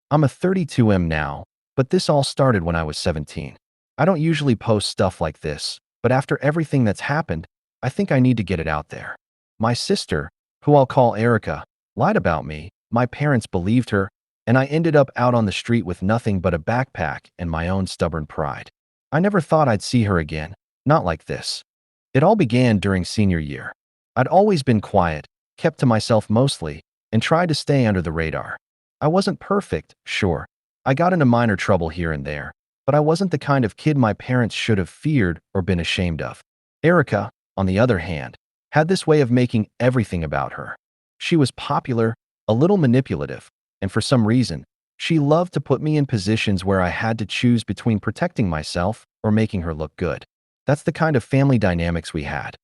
I'm a 32M now, but this all started when I was 17. I don't usually post stuff like this, but after everything that's happened, I think I need to get it out there. My sister, who I'll call Erica, lied about me. My parents believed her, and I ended up out on the street with nothing but a backpack and my own stubborn pride. I never thought I'd see her again, not like this. It all began during senior year. I'd always been quiet, kept to myself mostly, and tried to stay under the radar. I wasn't perfect, sure. I got into minor trouble here and there, but I wasn't the kind of kid my parents should have feared or been ashamed of. Erica, on the other hand, had this way of making everything about her. She was popular, a little manipulative, and for some reason, she loved to put me in positions where I had to choose between protecting myself or making her look good. That's the kind of family dynamics we had.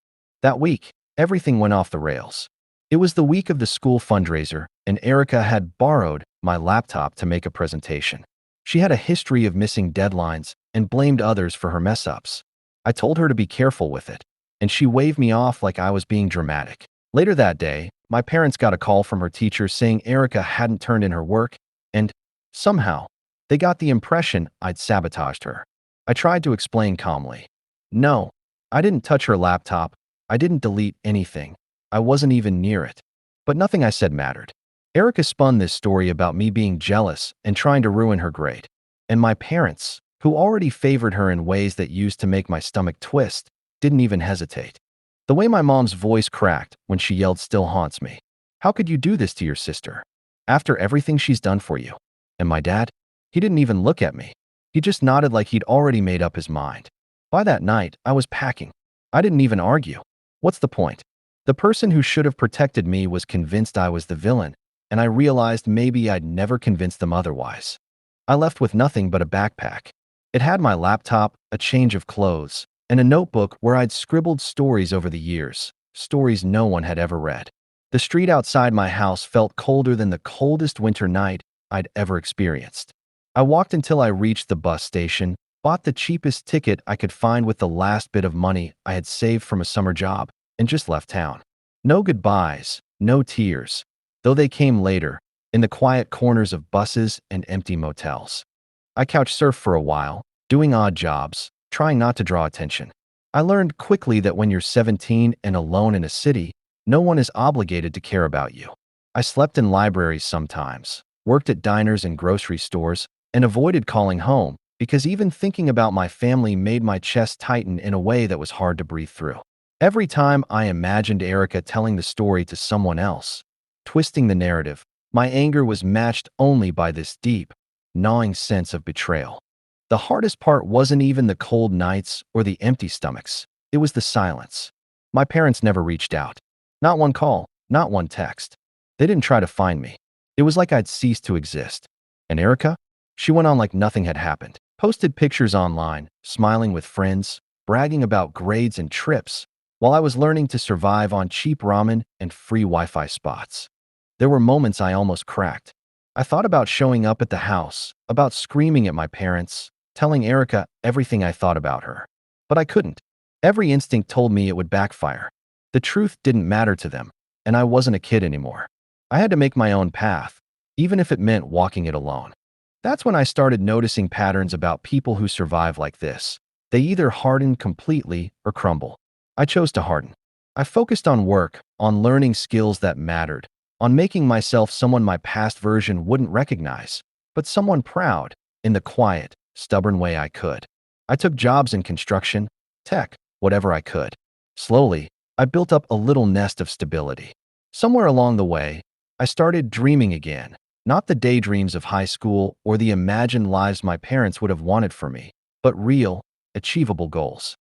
That week, everything went off the rails. It was the week of the school fundraiser, and Erica had borrowed my laptop to make a presentation. She had a history of missing deadlines and blamed others for her mess-ups. I told her to be careful with it, and she waved me off like I was being dramatic. Later that day, my parents got a call from her teacher saying Erica hadn't turned in her work, and somehow, they got the impression I'd sabotaged her. I tried to explain calmly. No, I didn't touch her laptop. I didn't delete anything. I wasn't even near it. But nothing I said mattered. Erica spun this story about me being jealous and trying to ruin her grade. And my parents, who already favored her in ways that used to make my stomach twist, didn't even hesitate. The way my mom's voice cracked when she yelled still haunts me. How could you do this to your sister? After everything she's done for you. And my dad? He didn't even look at me. He just nodded like he'd already made up his mind. By that night, I was packing. I didn't even argue. What's the point? The person who should have protected me was convinced I was the villain, and I realized maybe I'd never convince them otherwise. I left with nothing but a backpack. It had my laptop, a change of clothes, and a notebook where I'd scribbled stories over the years, stories no one had ever read. The street outside my house felt colder than the coldest winter night I'd ever experienced. I walked until I reached the bus station, bought the cheapest ticket I could find with the last bit of money I had saved from a summer job, and just left town. No goodbyes, no tears, though they came later, in the quiet corners of buses and empty motels. I couch surfed for a while, doing odd jobs, trying not to draw attention. I learned quickly that when you're 17 and alone in a city, no one is obligated to care about you. I slept in libraries sometimes, worked at diners and grocery stores, and avoided calling home because even thinking about my family made my chest tighten in a way that was hard to breathe through. Every time I imagined Erica telling the story to someone else, twisting the narrative, my anger was matched only by this deep, gnawing sense of betrayal. The hardest part wasn't even the cold nights or the empty stomachs. It was the silence. My parents never reached out. Not one call, not one text. They didn't try to find me. It was like I'd ceased to exist. And Erica? She went on like nothing had happened. Posted pictures online, smiling with friends, bragging about grades and trips, while I was learning to survive on cheap ramen and free Wi-Fi spots. There were moments I almost cracked. I thought about showing up at the house, about screaming at my parents, telling Erica everything I thought about her. But I couldn't. Every instinct told me it would backfire. The truth didn't matter to them, and I wasn't a kid anymore. I had to make my own path, even if it meant walking it alone. That's when I started noticing patterns about people who survive like this. They either harden completely or crumble. I chose to harden. I focused on work, on learning skills that mattered, on making myself someone my past version wouldn't recognize, but someone proud, in the quiet, stubborn way I could. I took jobs in construction, tech, whatever I could. Slowly, I built up a little nest of stability. Somewhere along the way, I started dreaming again, not the daydreams of high school or the imagined lives my parents would have wanted for me, but real, achievable goals.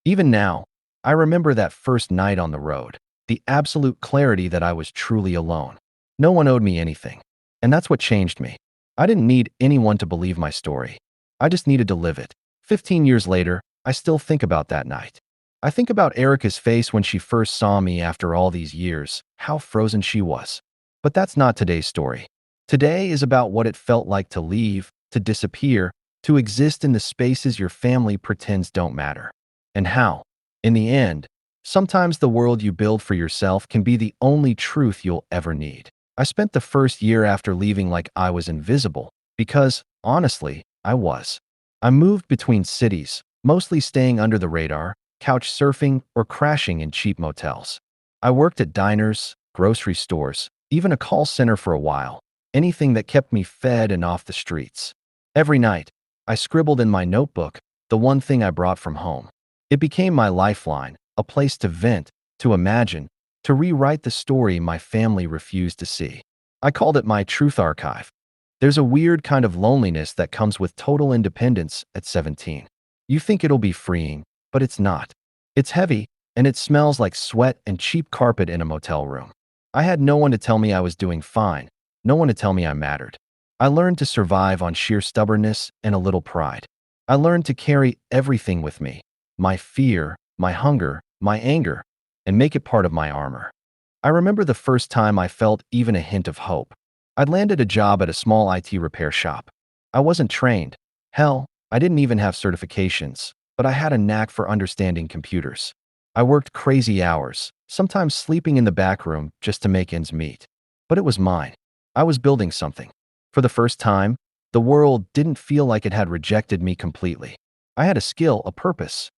Even now, I remember that first night on the road, the absolute clarity that I was truly alone. No one owed me anything, and that's what changed me. I didn't need anyone to believe my story. I just needed to live it. 15 years later, I still think about that night. I think about Erica's face when she first saw me after all these years, how frozen she was. But that's not today's story. Today is about what it felt like to leave, to disappear, to exist in the spaces your family pretends don't matter. And how, in the end, sometimes the world you build for yourself can be the only truth you'll ever need. I spent the first year after leaving like I was invisible, Because, honestly, I was. I moved between cities, mostly staying under the radar, couch surfing, or crashing in cheap motels. I worked at diners, grocery stores, even a call center for a while, anything that kept me fed and off the streets. Every night, I scribbled in my notebook the one thing I brought from home. It became my lifeline, a place to vent, to imagine, to rewrite the story my family refused to see. I called it my truth archive. There's a weird kind of loneliness that comes with total independence at 17. You think it'll be freeing, but it's not. It's heavy, and it smells like sweat and cheap carpet in a motel room. I had no one to tell me I was doing fine, no one to tell me I mattered. I learned to survive on sheer stubbornness and a little pride. I learned to carry everything with me, my fear, my hunger, my anger, and make it part of my armor. I remember the first time I felt even a hint of hope. I'd landed a job at a small IT repair shop. I wasn't trained. Hell, I didn't even have certifications, but I had a knack for understanding computers. I worked crazy hours, sometimes sleeping in the back room just to make ends meet. But it was mine. I was building something. For the first time, the world didn't feel like it had rejected me completely. I had a skill, a purpose.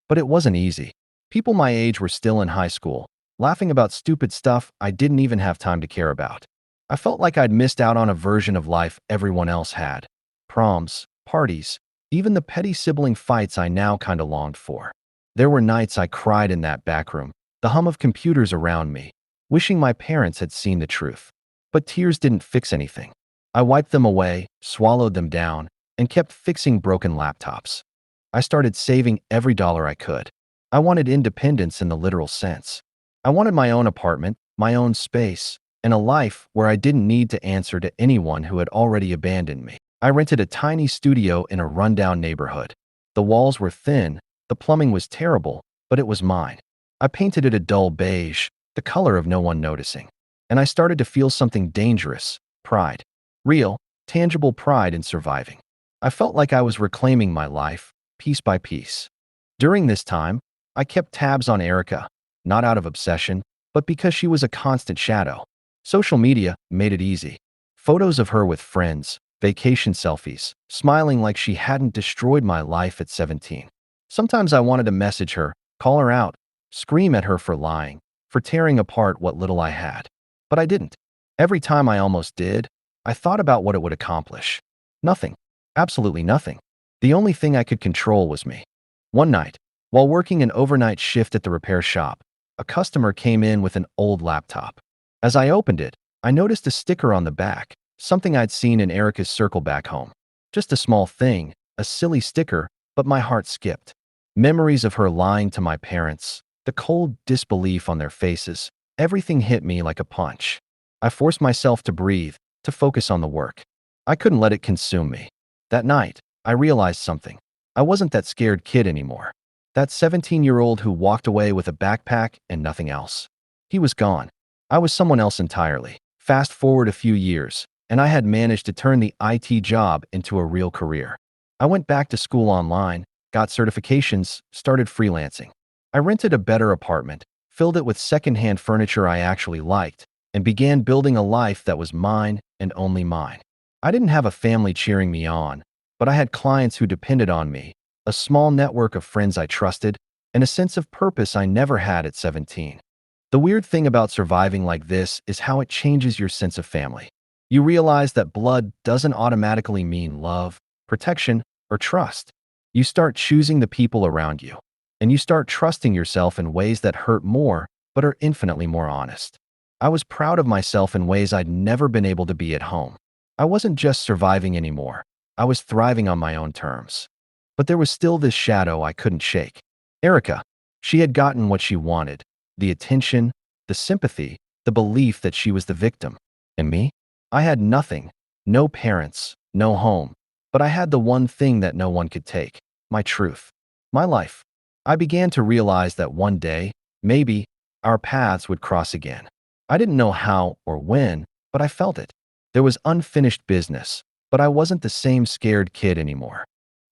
But it wasn't easy. People my age were still in high school, laughing about stupid stuff I didn't even have time to care about. I felt like I'd missed out on a version of life everyone else had. Proms, parties, even the petty sibling fights I now kinda longed for. There were nights I cried in that back room, the hum of computers around me, wishing my parents had seen the truth. But tears didn't fix anything. I wiped them away, swallowed them down, and kept fixing broken laptops. I started saving every dollar I could. I wanted independence in the literal sense. I wanted my own apartment, my own space, and a life where I didn't need to answer to anyone who had already abandoned me. I rented a tiny studio in a rundown neighborhood. The walls were thin, the plumbing was terrible, but it was mine. I painted it a dull beige, the color of no one noticing. And I started to feel something dangerous, pride. Real, tangible pride in surviving. I felt like I was reclaiming my life, piece by piece. During this time, I kept tabs on Erica, not out of obsession, but because she was a constant shadow. Social media made it easy. Photos of her with friends, vacation selfies, smiling like she hadn't destroyed my life at 17. Sometimes I wanted to message her, call her out, scream at her for lying, for tearing apart what little I had. But I didn't. Every time I almost did, I thought about what it would accomplish. Nothing. Absolutely nothing. The only thing I could control was me. One night, while working an overnight shift at the repair shop, a customer came in with an old laptop. As I opened it, I noticed a sticker on the back, something I'd seen in Erica's circle back home. Just a small thing, a silly sticker, but my heart skipped. Memories of her lying to my parents, the cold disbelief on their faces, everything hit me like a punch. I forced myself to breathe, to focus on the work. I couldn't let it consume me. That night, I realized something. I wasn't that scared kid anymore. That 17-year-old who walked away with a backpack and nothing else. He was gone. I was someone else entirely. Fast forward a few years, and I had managed to turn the IT job into a real career. I went back to school online, got certifications, started freelancing. I rented a better apartment, filled it with secondhand furniture I actually liked, and began building a life that was mine and only mine. I didn't have a family cheering me on, but I had clients who depended on me, a small network of friends I trusted, and a sense of purpose I never had at 17. The weird thing about surviving like this is how it changes your sense of family. You realize that blood doesn't automatically mean love, protection, or trust. You start choosing the people around you, and you start trusting yourself in ways that hurt more, but are infinitely more honest. I was proud of myself in ways I'd never been able to be at home. I wasn't just surviving anymore. I was thriving on my own terms. But there was still this shadow I couldn't shake. Erica. She had gotten what she wanted. The attention, the sympathy, the belief that she was the victim. And me? I had nothing. No parents, no home. But I had the one thing that no one could take. My truth. My life. I began to realize that one day, maybe, our paths would cross again. I didn't know how or when, but I felt it. There was unfinished business, but I wasn't the same scared kid anymore.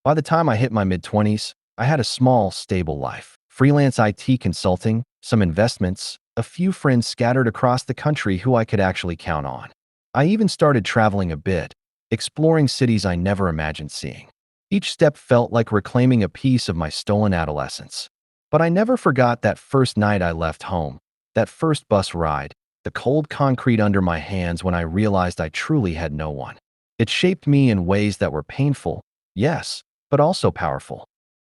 By the time I hit my mid-20s, I had a small, stable life. Freelance IT consulting, some investments, a few friends scattered across the country who I could actually count on. I even started traveling a bit, exploring cities I never imagined seeing. Each step felt like reclaiming a piece of my stolen adolescence. But I never forgot that first night I left home, that first bus ride, the cold concrete under my hands when I realized I truly had no one. It shaped me in ways that were painful, yes, but also powerful.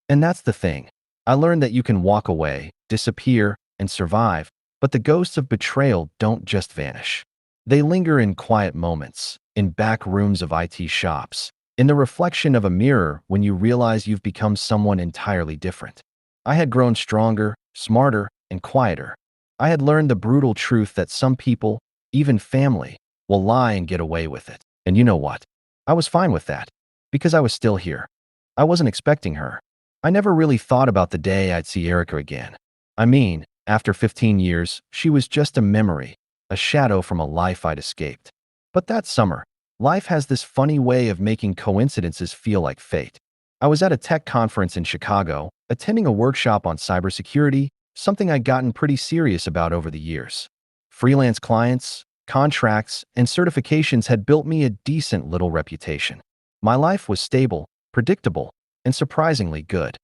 And that's the thing. I learned that you can walk away, disappear, and survive, but the ghosts of betrayal don't just vanish. They linger in quiet moments, in back rooms of IT shops, in the reflection of a mirror when you realize you've become someone entirely different. I had grown stronger, smarter, and quieter. I had learned the brutal truth that some people, even family, will lie and get away with it. And you know what? I was fine with that, because I was still here. I wasn't expecting her. I never really thought about the day I'd see Erica again. I mean, after 15 years, she was just a memory, a shadow from a life I'd escaped. But that summer, life has this funny way of making coincidences feel like fate. I was at a tech conference in Chicago, attending a workshop on cybersecurity, something I'd gotten pretty serious about over the years. Freelance clients, contracts, and certifications had built me a decent little reputation. My life was stable, predictable, and surprisingly good.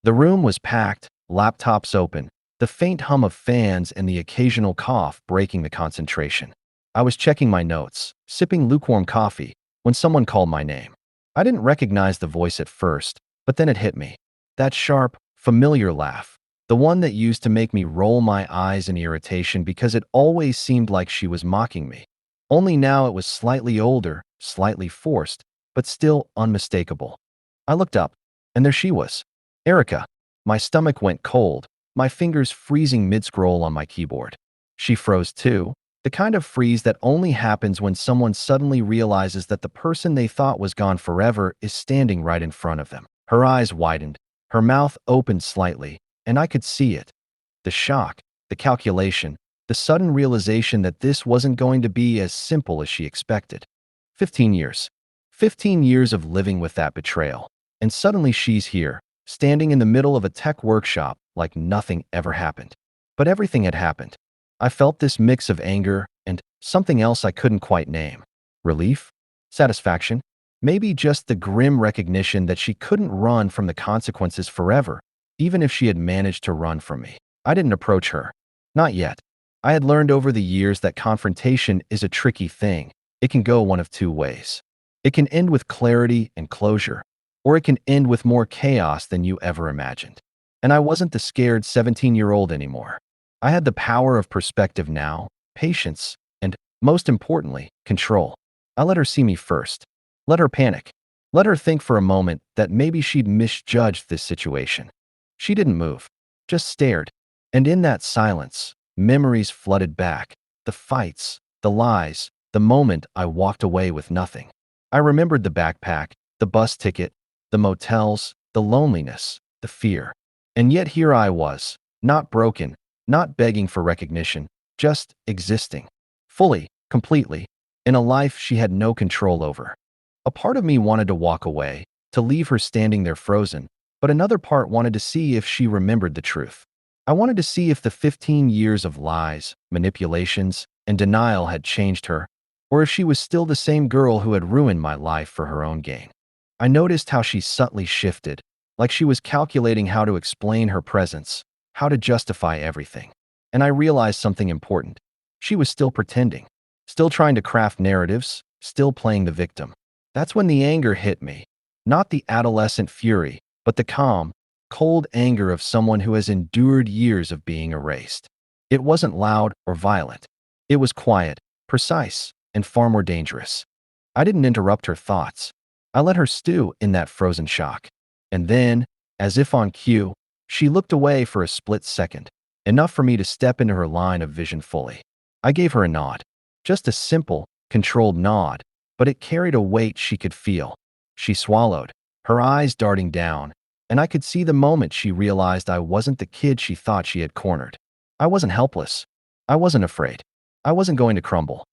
The room was packed, laptops open, the faint hum of fans and the occasional cough breaking the concentration. I was checking my notes, sipping lukewarm coffee, when someone called my name. I didn't recognize the voice at first, but then it hit me. That sharp, familiar laugh. The one that used to make me roll my eyes in irritation because it always seemed like she was mocking me. Only now it was slightly older, slightly forced, but still unmistakable. I looked up, and there she was. Erica. My stomach went cold, my fingers freezing mid-scroll on my keyboard. She froze too, the kind of freeze that only happens when someone suddenly realizes that the person they thought was gone forever is standing right in front of them. Her eyes widened, her mouth opened slightly, and I could see it. The shock, the calculation, the sudden realization that this wasn't going to be as simple as she expected. 15 years. 15 years of living with that betrayal. And suddenly she's here, standing in the middle of a tech workshop like nothing ever happened. But everything had happened. I felt this mix of anger and something else I couldn't quite name. Relief? Satisfaction? Maybe just the grim recognition that she couldn't run from the consequences forever, even if she had managed to run from me. I didn't approach her. Not yet. I had learned over the years that confrontation is a tricky thing. It can go one of two ways. It can end with clarity and closure, or it can end with more chaos than you ever imagined. And I wasn't the scared 17-year-old anymore. I had the power of perspective now, patience, and, most importantly, control. I let her see me first. Let her panic. Let her think for a moment that maybe she'd misjudged this situation. She didn't move, just stared. And in that silence, memories flooded back. The fights, the lies, the moment I walked away with nothing. I remembered the backpack, the bus ticket, the motels, the loneliness, the fear. And yet here I was, not broken, not begging for recognition, just existing. Fully, completely, in a life she had no control over. A part of me wanted to walk away, to leave her standing there frozen, but another part wanted to see if she remembered the truth. I wanted to see if the 15 years of lies, manipulations, and denial had changed her, or if she was still the same girl who had ruined my life for her own gain. I noticed how she subtly shifted, like she was calculating how to explain her presence, how to justify everything. And I realized something important. She was still pretending, still trying to craft narratives, still playing the victim. That's when the anger hit me. Not the adolescent fury, but the calm, cold anger of someone who has endured years of being erased. It wasn't loud or violent. It was quiet, precise, and far more dangerous. I didn't interrupt her thoughts. I let her stew in that frozen shock. And then, as if on cue, she looked away for a split second, enough for me to step into her line of vision fully. I gave her a nod. Just a simple, controlled nod, but it carried a weight she could feel. She swallowed, her eyes darting down, and I could see the moment she realized I wasn't the kid she thought she had cornered. I wasn't helpless. I wasn't afraid. I wasn't going to crumble.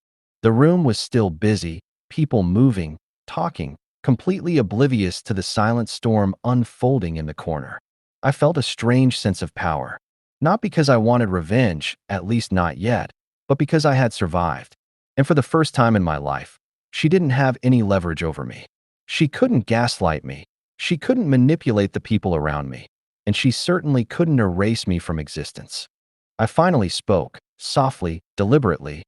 The room was still busy, people moving, talking, completely oblivious to the silent storm unfolding in the corner. I felt a strange sense of power. Not because I wanted revenge, at least not yet, but because I had survived. And for the first time in my life, She didn't have any leverage over me. She couldn't gaslight me. She couldn't manipulate the people around me. And she certainly couldn't erase me from existence. I finally spoke, softly, deliberately.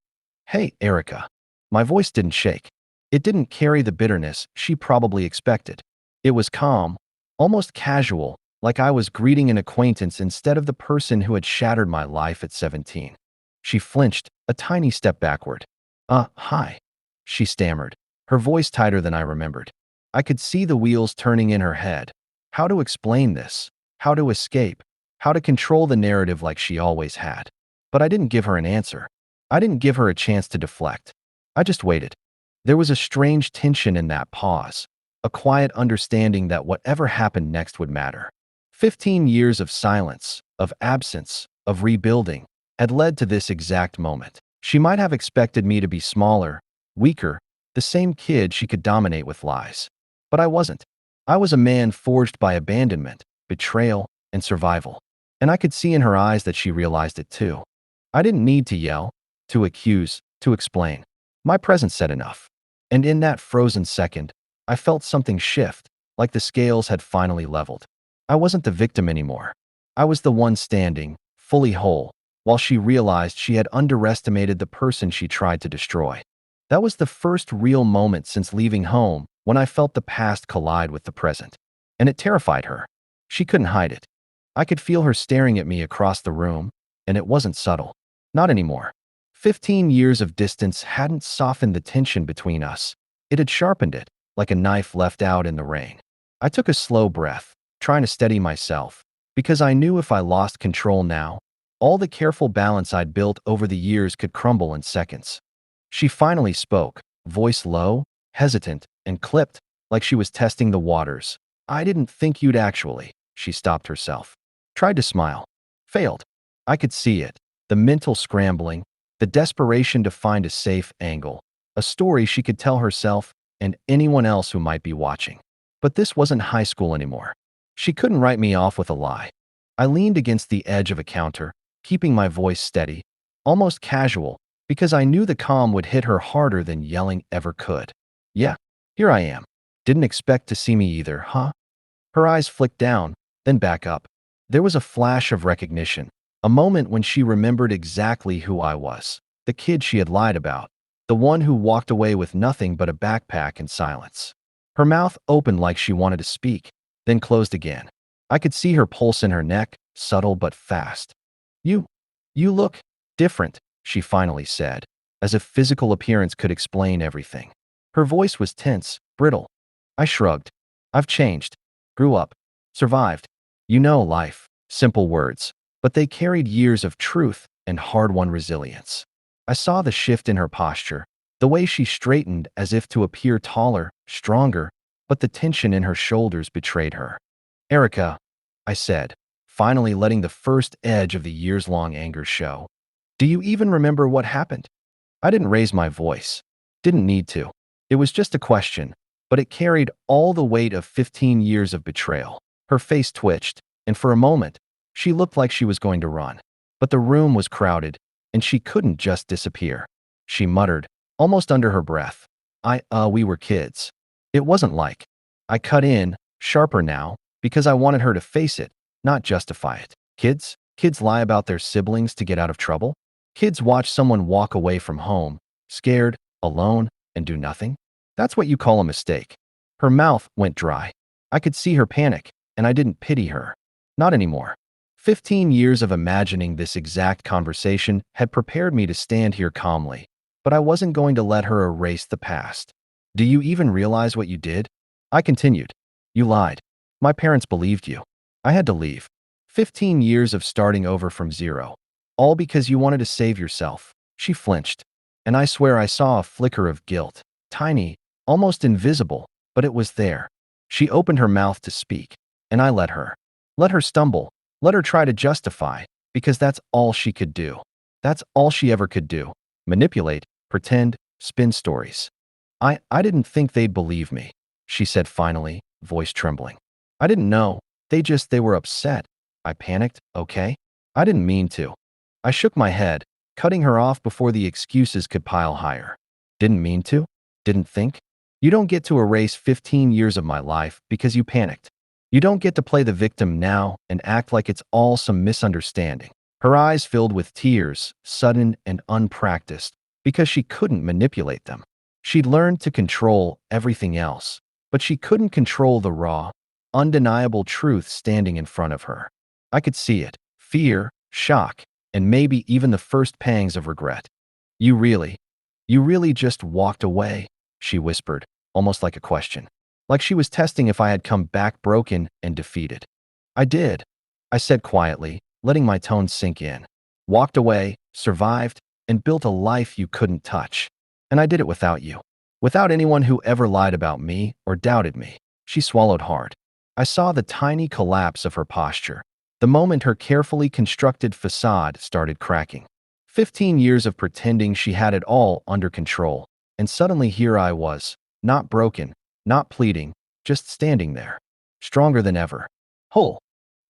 Hey, Erica. My voice didn't shake. It didn't carry the bitterness she probably expected. It was calm, almost casual, like I was greeting an acquaintance instead of the person who had shattered my life at 17. She flinched, a tiny step backward. Hi, she stammered, her voice tighter than I remembered. I could see the wheels turning in her head. How to explain this? How to escape? How to control the narrative like she always had? But I didn't give her an answer. I didn't give her a chance to deflect. I just waited. There was a strange tension in that pause, a quiet understanding that whatever happened next would matter. 15 years of silence, of absence, of rebuilding, had led to this exact moment. She might have expected me to be smaller, weaker, the same kid she could dominate with lies. But I wasn't. I was a man forged by abandonment, betrayal, and survival. And I could see in her eyes that she realized it too. I didn't need to yell, to accuse, to explain. My presence said enough. And in that frozen second, I felt something shift, like the scales had finally leveled. I wasn't the victim anymore. I was the one standing, fully whole, while she realized she had underestimated the person she tried to destroy. That was the first real moment since leaving home when I felt the past collide with the present. And it terrified her. She couldn't hide it. I could feel her staring at me across the room, and it wasn't subtle. Not anymore. 15 years of distance hadn't softened the tension between us. It had sharpened it, like a knife left out in the rain. I took a slow breath, trying to steady myself, because I knew if I lost control now, all the careful balance I'd built over the years could crumble in seconds. She finally spoke, voice low, hesitant, and clipped, like she was testing the waters. I didn't think you'd actually. She stopped herself. Tried to smile. Failed. I could see it. The mental scrambling, the desperation to find a safe angle, a story she could tell herself and anyone else who might be watching. But this wasn't high school anymore. She couldn't write me off with a lie. I leaned against the edge of a counter, keeping my voice steady, almost casual, because I knew the calm would hit her harder than yelling ever could. Yeah, here I am. Didn't expect to see me either, huh? Her eyes flicked down, then back up. There was a flash of recognition, a moment when she remembered exactly who I was, the kid she had lied about, the one who walked away with nothing but a backpack and silence. Her mouth opened like she wanted to speak, then closed again. I could see her pulse in her neck, subtle but fast. You, you look different, she finally said, as if physical appearance could explain everything. Her voice was tense, brittle. I shrugged. I've changed. Grew up. Survived. You know life. Simple words. But they carried years of truth and hard-won resilience. I saw the shift in her posture, the way she straightened as if to appear taller, stronger, but the tension in her shoulders betrayed her. Erica, I said, finally letting the first edge of the years-long anger show. Do you even remember what happened? I didn't raise my voice. Didn't need to. It was just a question, but it carried all the weight of 15 years of betrayal. Her face twitched, and for a moment, she looked like she was going to run. But the room was crowded, and she couldn't just disappear. She muttered, almost under her breath. We were kids. It wasn't like. I cut in, sharper now, because I wanted her to face it, not justify it. Kids? Kids lie about their siblings to get out of trouble? Kids watch someone walk away from home, scared, alone, and do nothing? That's what you call a mistake. Her mouth went dry. I could see her panic, and I didn't pity her. Not anymore. 15 years of imagining this exact conversation had prepared me to stand here calmly, but I wasn't going to let her erase the past. Do you even realize what you did? I continued. You lied. My parents believed you. I had to leave. 15 years of starting over from zero. All because you wanted to save yourself. She flinched. And I swear I saw a flicker of guilt. Tiny, almost invisible, but it was there. She opened her mouth to speak, and I let her. Let her stumble. Let her try to justify, because that's all she could do. That's all she ever could do. Manipulate, pretend, spin stories. I didn't think they'd believe me, she said finally, voice trembling. I didn't know. They were upset. I panicked, okay? I didn't mean to. I shook my head, cutting her off before the excuses could pile higher. Didn't mean to? Didn't think? You don't get to erase 15 years of my life because you panicked. You don't get to play the victim now and act like it's all some misunderstanding. Her eyes filled with tears, sudden and unpracticed, because she couldn't manipulate them. She'd learned to control everything else, but she couldn't control the raw, undeniable truth standing in front of her. I could see it: fear, shock, and maybe even the first pangs of regret. You really, you really just walked away, she whispered, almost like a question. Like she was testing if I had come back broken and defeated. I did, I said quietly, letting my tone sink in. Walked away, survived, and built a life you couldn't touch. And I did it without you. Without anyone who ever lied about me or doubted me. She swallowed hard. I saw the tiny collapse of her posture, the moment her carefully constructed facade started cracking. 15 years of pretending she had it all under control, and suddenly here I was, not broken, not pleading, just standing there, stronger than ever, whole.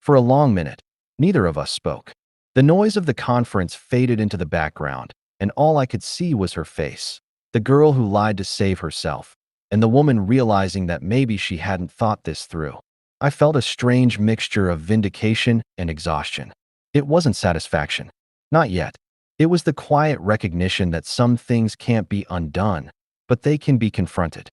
For a long minute, neither of us spoke. The noise of the conference faded into the background, and all I could see was her face, the girl who lied to save herself, and the woman realizing that maybe she hadn't thought this through. I felt a strange mixture of vindication and exhaustion. It wasn't satisfaction. Not yet. It was the quiet recognition that some things can't be undone, but they can be confronted.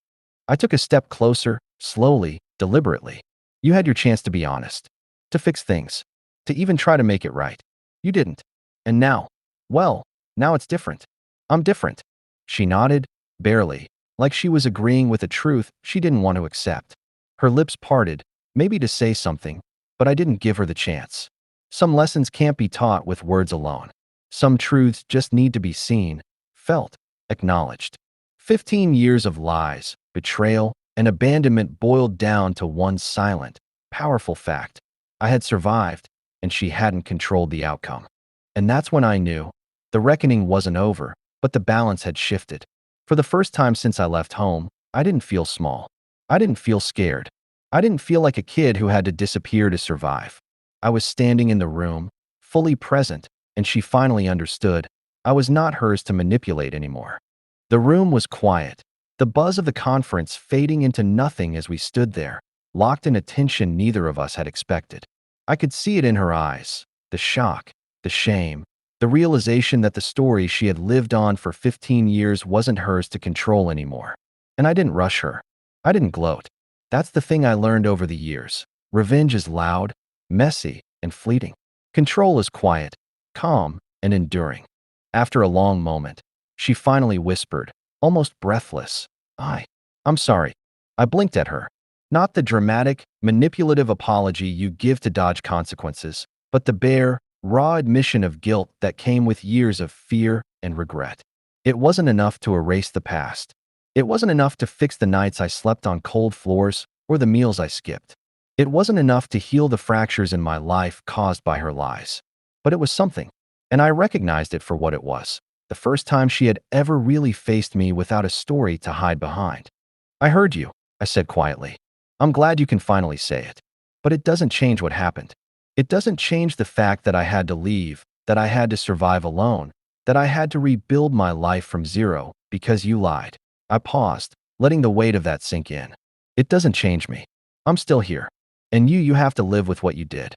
I took a step closer, slowly, deliberately. You had your chance to be honest, to fix things, to even try to make it right. You didn't. And now, well, now it's different. I'm different. She nodded, barely, like she was agreeing with a truth she didn't want to accept. Her lips parted, maybe to say something, but I didn't give her the chance. Some lessons can't be taught with words alone. Some truths just need to be seen, felt, acknowledged. 15 years of lies, betrayal, and abandonment boiled down to one silent, powerful fact. I had survived, and she hadn't controlled the outcome. And that's when I knew. The reckoning wasn't over, but the balance had shifted. For the first time since I left home, I didn't feel small. I didn't feel scared. I didn't feel like a kid who had to disappear to survive. I was standing in the room, fully present, and she finally understood. I was not hers to manipulate anymore. The room was quiet, the buzz of the conference fading into nothing as we stood there, locked in a tension neither of us had expected. I could see it in her eyes, the shock, the shame, the realization that the story she had lived on for 15 years wasn't hers to control anymore. And I didn't rush her. I didn't gloat. That's the thing I learned over the years. Revenge is loud, messy, and fleeting. Control is quiet, calm, and enduring. After a long moment, she finally whispered, almost breathless, I'm sorry. I blinked at her. Not the dramatic, manipulative apology you give to dodge consequences, but the bare, raw admission of guilt that came with years of fear and regret. It wasn't enough to erase the past. It wasn't enough to fix the nights I slept on cold floors or the meals I skipped. It wasn't enough to heal the fractures in my life caused by her lies. But it was something, and I recognized it for what it was. The first time she had ever really faced me without a story to hide behind. I heard you, I said quietly. I'm glad you can finally say it. But it doesn't change what happened. It doesn't change the fact that I had to leave, that I had to survive alone, that I had to rebuild my life from zero because you lied. I paused, letting the weight of that sink in. It doesn't change me. I'm still here. And you have to live with what you did.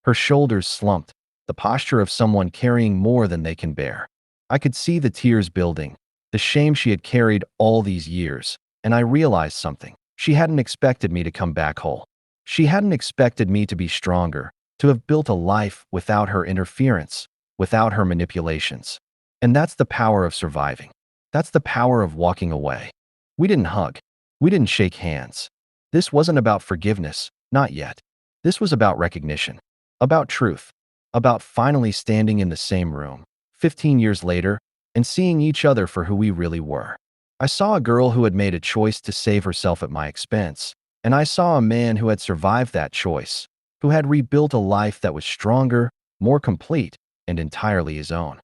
Her shoulders slumped, the posture of someone carrying more than they can bear. I could see the tears building, the shame she had carried all these years, and I realized something. She hadn't expected me to come back whole. She hadn't expected me to be stronger, to have built a life without her interference, without her manipulations. And that's the power of surviving. That's the power of walking away. We didn't hug. We didn't shake hands. This wasn't about forgiveness, not yet. This was about recognition, about truth, about finally standing in the same room, 15 years later, and seeing each other for who we really were. I saw a girl who had made a choice to save herself at my expense, and I saw a man who had survived that choice, who had rebuilt a life that was stronger, more complete, and entirely his own.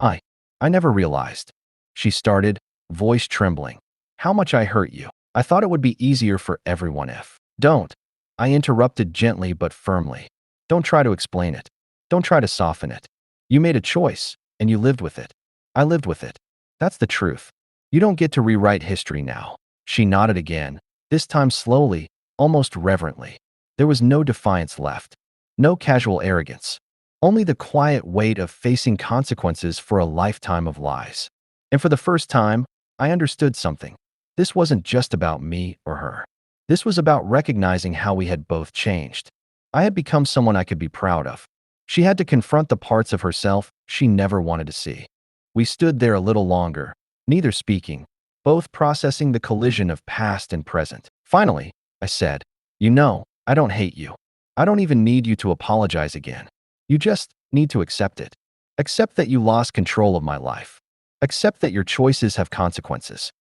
I never realized, she started, voice trembling, how much I hurt you. I thought it would be easier for everyone if. Don't. I interrupted gently but firmly. Don't try to explain it. Don't try to soften it. You made a choice, and you lived with it. I lived with it. That's the truth. You don't get to rewrite history now. She nodded again, this time slowly, almost reverently. There was no defiance left, no casual arrogance, only the quiet weight of facing consequences for a lifetime of lies. And for the first time, I understood something. This wasn't just about me or her. This was about recognizing how we had both changed. I had become someone I could be proud of. She had to confront the parts of herself she never wanted to see. We stood there a little longer, neither speaking, both processing the collision of past and present. Finally, I said, "You know, I don't hate you. I don't even need you to apologize again. You just need to accept it. Accept that you lost control of my life. Accept that your choices have consequences."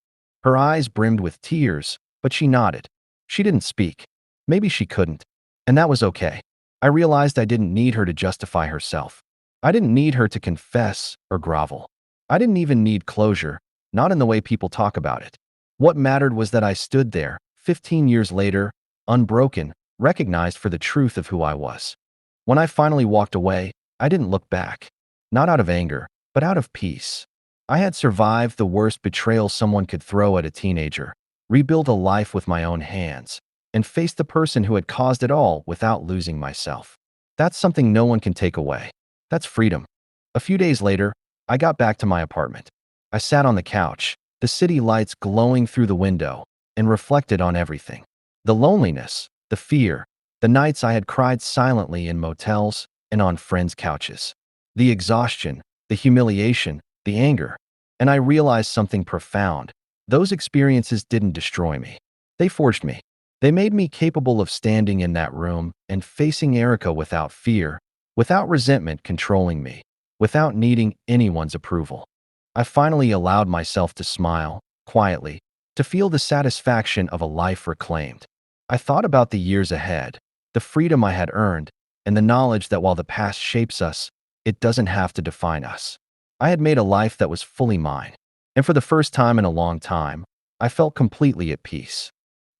Her eyes brimmed with tears, but she nodded. She didn't speak. Maybe she couldn't. And that was okay. I realized I didn't need her to justify herself. I didn't need her to confess or grovel. I didn't even need closure, not in the way people talk about it. What mattered was that I stood there, 15 years later, unbroken, recognized for the truth of who I was. When I finally walked away, I didn't look back. Not out of anger, but out of peace. I had survived the worst betrayal someone could throw at a teenager, rebuilt a life with my own hands, and faced the person who had caused it all without losing myself. That's something no one can take away. That's freedom. A few days later, I got back to my apartment. I sat on the couch, the city lights glowing through the window, and reflected on everything. The loneliness, the fear, the nights I had cried silently in motels and on friends' couches. The exhaustion, the humiliation, the anger. And I realized something profound. Those experiences didn't destroy me. They forged me. They made me capable of standing in that room and facing Erica without fear, without resentment controlling me, without needing anyone's approval. I finally allowed myself to smile, quietly, to feel the satisfaction of a life reclaimed. I thought about the years ahead, the freedom I had earned, and the knowledge that while the past shapes us, it doesn't have to define us. I had made a life that was fully mine, and for the first time in a long time, I felt completely at peace.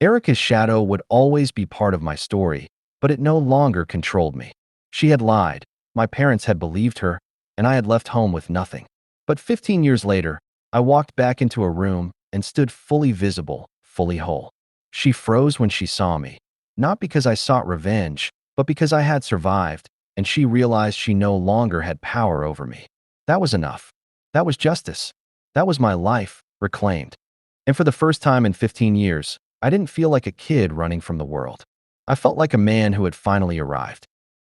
Erica's shadow would always be part of my story, but it no longer controlled me. She had lied, my parents had believed her, and I had left home with nothing. But 15 years later, I walked back into a room and stood fully visible, fully whole. She froze when she saw me, not because I sought revenge, but because I had survived, and she realized she no longer had power over me. That was enough. That was justice. That was my life, reclaimed. And for the first time in 15 years, I didn't feel like a kid running from the world. I felt like a man who had finally arrived.